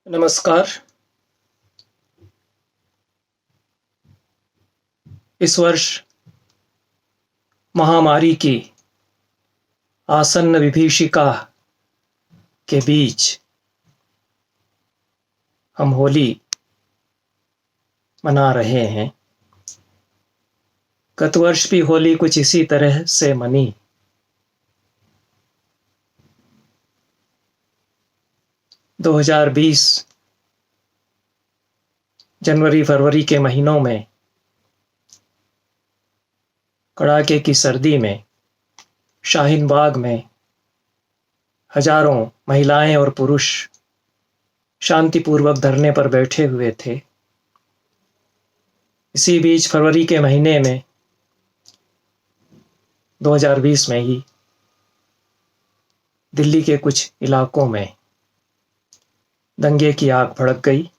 नमस्कार। इस वर्ष महामारी की आसन्न विभीषिका के बीच हम होली मना रहे हैं। गत वर्ष भी होली कुछ इसी तरह से मनी। 2020 जनवरी फरवरी के महीनों में कड़ाके की सर्दी में शाहीन बाग में हजारों महिलाएं और पुरुष शांतिपूर्वक धरने पर बैठे हुए थे। इसी बीच फरवरी के महीने में 2020 में ही दिल्ली के कुछ इलाकों में दंगे की आग भड़क गई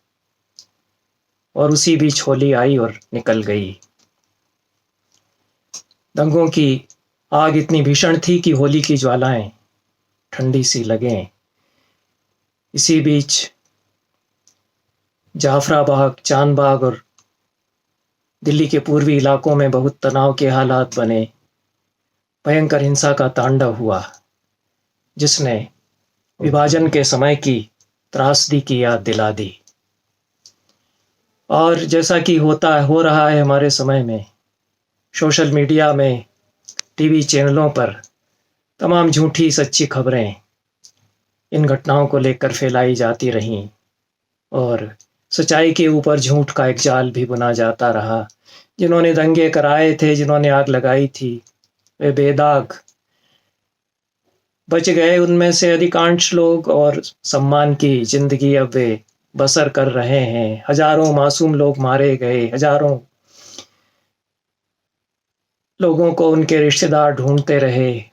और उसी बीच होली आई और निकल गई। दंगों की आग इतनी भीषण थी कि होली की ज्वालाएं ठंडी सी लगें। इसी बीच जाफराबाग, चांदबाग और दिल्ली के पूर्वी इलाकों में बहुत तनाव के हालात बने। भयंकर हिंसा का तांडव हुआ, जिसने विभाजन के समय की त्रासदी की याद दिला दी। और जैसा कि हो रहा है हमारे समय में, सोशल मीडिया में, टीवी चैनलों पर तमाम झूठी सच्ची खबरें इन घटनाओं को लेकर फैलाई जाती रहीं और सच्चाई के ऊपर झूठ का एक जाल भी बुना जाता रहा। जिन्होंने दंगे कराए थे, जिन्होंने आग लगाई थी, वे बेदाग बच गए। उनमें से अधिकांश लोग और सम्मान की जिंदगी अब वे बसर कर रहे हैं। हजारों मासूम लोग मारे गए, हजारों लोगों को उनके रिश्तेदार ढूंढते रहे,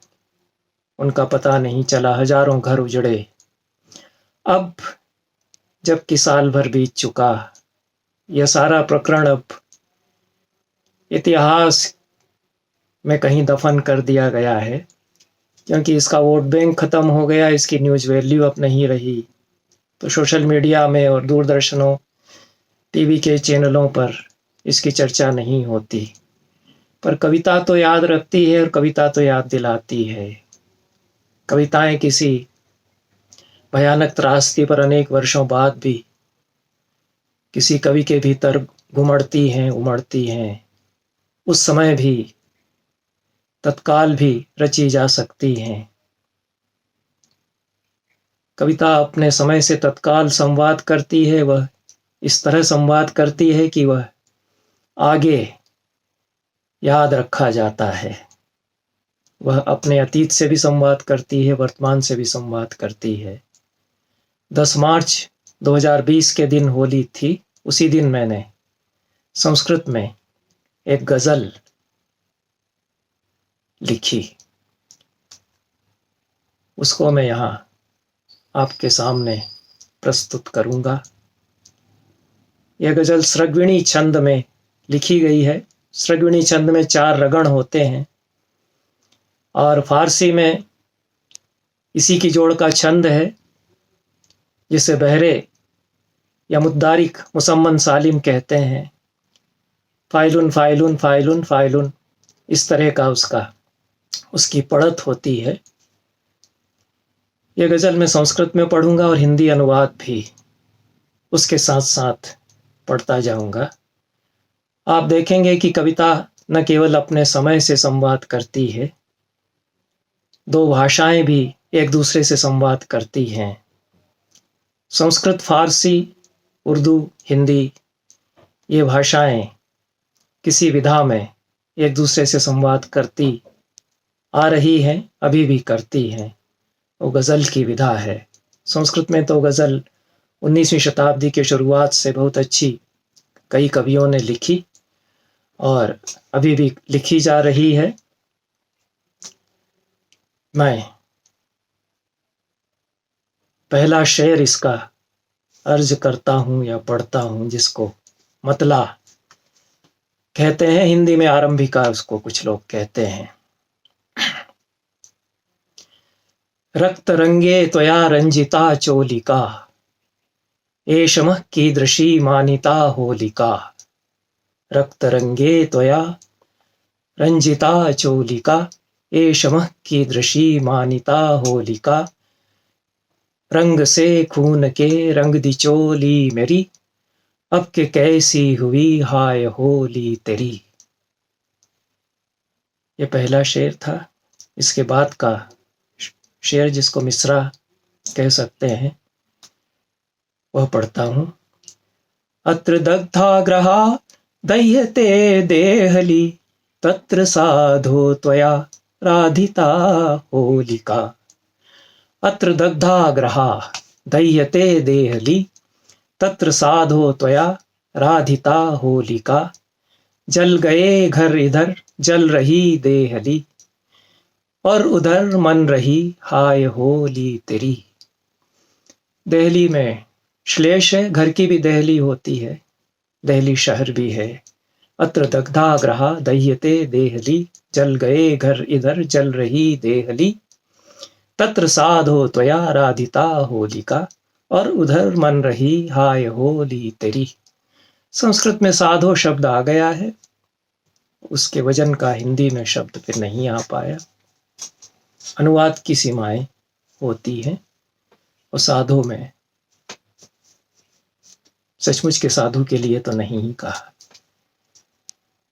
उनका पता नहीं चला, हजारों घर उजड़े। अब जबकि साल भर बीत चुका, यह सारा प्रकरण अब इतिहास में कहीं दफन कर दिया गया है, क्योंकि इसका वोट बैंक खत्म हो गया, इसकी न्यूज़ वैल्यू अब नहीं रही। तो सोशल मीडिया में और दूरदर्शनों, टीवी के चैनलों पर इसकी चर्चा नहीं होती। पर कविता तो याद रखती है और कविता तो याद दिलाती है। कविताएं किसी भयानक त्रासदी पर अनेक वर्षों बाद भी किसी कवि के भीतर घुमड़ती हैं, उमड़ती हैं। उस समय भी, तत्काल भी रची जा सकती हैं। कविता अपने समय से तत्काल संवाद करती है। वह इस तरह संवाद करती है कि वह आगे याद रखा जाता है। वह अपने अतीत से भी संवाद करती है, वर्तमान से भी संवाद करती है। 10 मार्च 2020 के दिन होली थी। उसी दिन मैंने संस्कृत में एक गजल लिखी। उसको मैं यहाँ आपके सामने प्रस्तुत करूँगा। यह गजल सृग्विणी छंद में लिखी गई है। सृग्विणी छंद में 4 रगड़ होते हैं और फारसी में इसी की जोड़ का छंद है, जिसे बहरे या मुद्दारिक मुसम्मन सालिम कहते हैं। फाइलुन फाइलुन फाइलुन फाइलुन, इस तरह का उसकी पढ़त होती है। यह गजल मैं संस्कृत में पढ़ूंगा और हिंदी अनुवाद भी उसके साथ साथ पढ़ता जाऊंगा। आप देखेंगे कि कविता न केवल अपने समय से संवाद करती है, 2 भाषाएं भी एक दूसरे से संवाद करती हैं। संस्कृत, फारसी, उर्दू, हिंदी, ये भाषाएं किसी विधा में एक दूसरे से संवाद करती आ रही हैं, अभी भी करती हैं। वो गज़ल की विधा है। संस्कृत में तो गज़ल 19वीं शताब्दी के शुरुआत से बहुत अच्छी कई कवियों ने लिखी और अभी भी लिखी जा रही है। मैं पहला शेर इसका अर्ज करता हूँ या पढ़ता हूँ, जिसको मतला कहते हैं। हिंदी में आरंभिका उसको कुछ लोग कहते हैं। रक्त रंगे त्वया रंजिता चोलिका, एषमः कीदृशी मानिता होलिका रक्तरङ्गे त्वया रञ्जिता चोलिका एषमः कीदृशी मानिता होलिका रंग से खून के रंग दी चोली मेरी अब के कैसी हुई हाय होली तेरी। ये पहला शेर था। इसके बाद का शेर जिसको मिसरा कह सकते हैं वह पढ़ता हूं। अत्र दग्धाग्रहा दह्यते देहली तत्र साधो त्वया राधिता होलिका। अत्र दग्धाग्रहा दह्यते देहली तत्र साधो त्वया राधिता होलिका। जल गए घर इधर जल रही देहली और उधर मन रही हाय होली तेरी। देहली में श्लेष है, घर की भी देहली होती है, देहली शहर भी है। अत्र दग्धाग्रहा दह्यते देहली जल गए घर इधर जल रही देहली तत्र साधो त्वया राधिता होलिका और उधर मन रही हाय होली तेरी। संस्कृत में साधो शब्द आ गया है, उसके वजन का हिंदी में शब्द फिर नहीं आ पाया। अनुवाद की सीमाएं होती हैं और साधो में सचमुच के साधु के लिए तो नहीं ही कहा।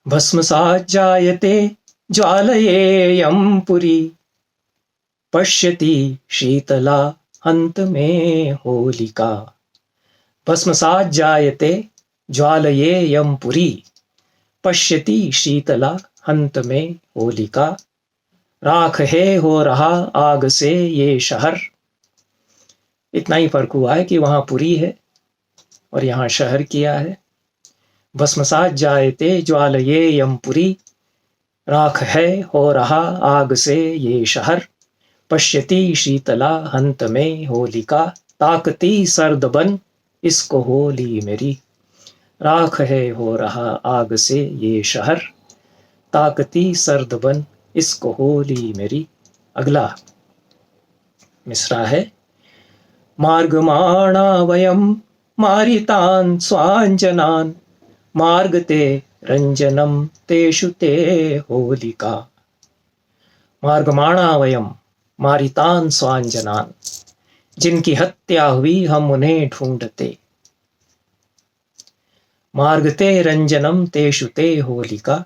भस्मसात् जायते ज्वालयेयं पुरी पश्यति शीतला हंत में होलिका। भस्मसात् जायते ज्वालयेयं पुरी पश्यति शीतला हंत में होलिका। राख है हो रहा आग से ये शहर। इतना ही फर्क हुआ है कि वहां पुरी है और यहाँ शहर किया है। भस्मसात् जायते ज्वालयेयं पुरी राख है हो रहा आग से ये शहर। पश्यति शीतला हंत में होलिका ताकती सर्द बन इसको होली मेरी। राख है हो रहा आग से ये शहर ताकती सर्द बन इसको होली मेरी। अगला मिसरा है। मार्गमाणा वयं मारितान् स्वाञ्जनान् मार्गते रंजनम तेषु ते होलिका। मार्गमाणा वयं मारितान् स्वाञ्जनान् जिनकी हत्या हुई हम उन्हें ढूंढते। मार्गते रंजनम तेषु ते होलिका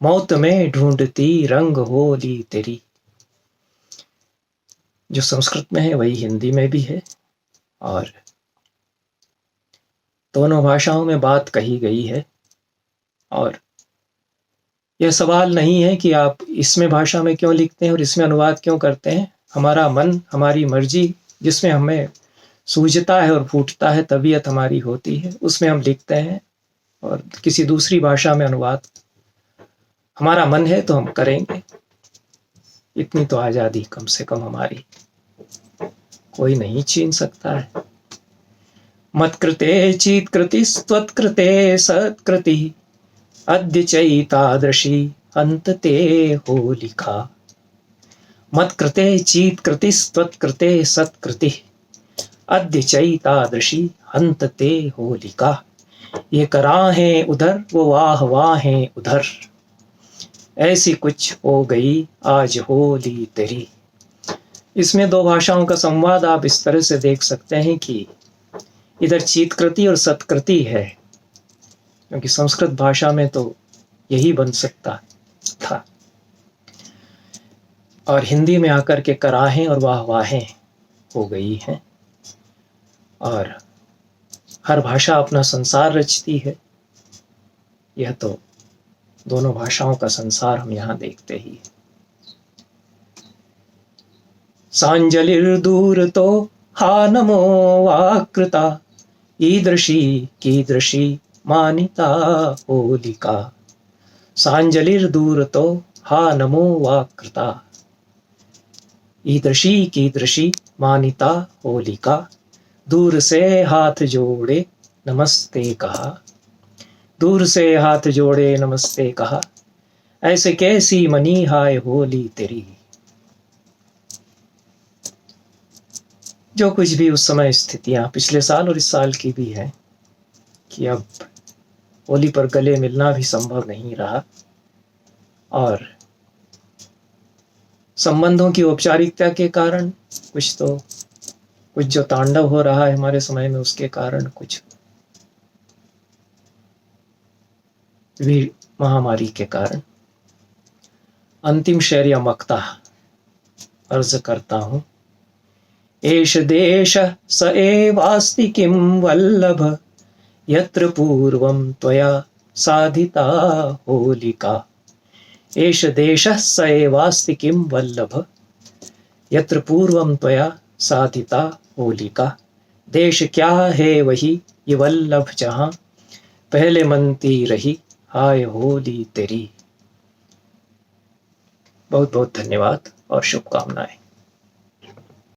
मौत में ढूंढती रंग होली तेरी। जो संस्कृत में है वही हिंदी में भी है और दोनों भाषाओं में बात कही गई है। और यह सवाल नहीं है कि आप इसमें भाषा में क्यों लिखते हैं और इसमें अनुवाद क्यों करते हैं। हमारा मन, हमारी मर्जी, जिसमें हमें सूझता है और फूटता है, तबीयत हमारी होती है, उसमें हम लिखते हैं। और किसी दूसरी भाषा में अनुवाद हमारा मन है तो हम करेंगे। इतनी तो आजादी कम से कम हमारी कोई नहीं छीन सकता है। मत्कृते चीत्कृतिस्त्वत्कृते सत्कृति अद्य चैतादृशी अंतते होलिका। मत्कृते चीत्कृतिस्त्वत्कृते सत्कृति अद्य चैतादृशी अंतते होलिका। ये कराहें उधर वो वाह वाहें उधर ऐसी कुछ हो गई आज होली तेरी। इसमें दो भाषाओं का संवाद आप इस तरह से देख सकते हैं कि इधर चीतकृति और सत्कृति है, क्योंकि संस्कृत भाषा में तो यही बन सकता था और हिंदी में आकर के कराहें और वाहवाहें हो गई हैं। और हर भाषा अपना संसार रचती है। यह तो दोनों भाषाओं का संसार हम यहाँ देखते ही। सांजलिर्दूरतो हा नमो वाकृता ईदृशी कीदृशी मानिता होलिका। सांजलिर्दूरतो हा नमो वाकृता ईदृशी कीदृशी मानिता होलिका। दूर से हाथ जोड़े नमस्ते कहा। दूर से हाथ जोड़े नमस्ते कहा ऐसे कैसी मनी हाय होली तेरी। जो कुछ भी उस समय स्थितियाँ पिछले साल और इस साल की भी हैं कि अब होली पर गले मिलना भी संभव नहीं रहा और संबंधों की औपचारिकता के कारण कुछ जो तांडव हो रहा है हमारे समय में उसके कारण कुछ भी महामारी के कारण अंतिम शेर या मक्ता अर्ज करता हूँ। एष देश स एवास्ति किं वल्लभ यत्र पूर्वं त्वया साधिता होलिका। एष देशः स एवास्ति किं वल्लभ यत्र पूर्वं त्वया साधिता होलिका। देश क्या है वही ये वल्लभ जहाँ पहले मनती रही हाय होली तेरी। बहुत बहुत धन्यवाद और शुभकामनाएं।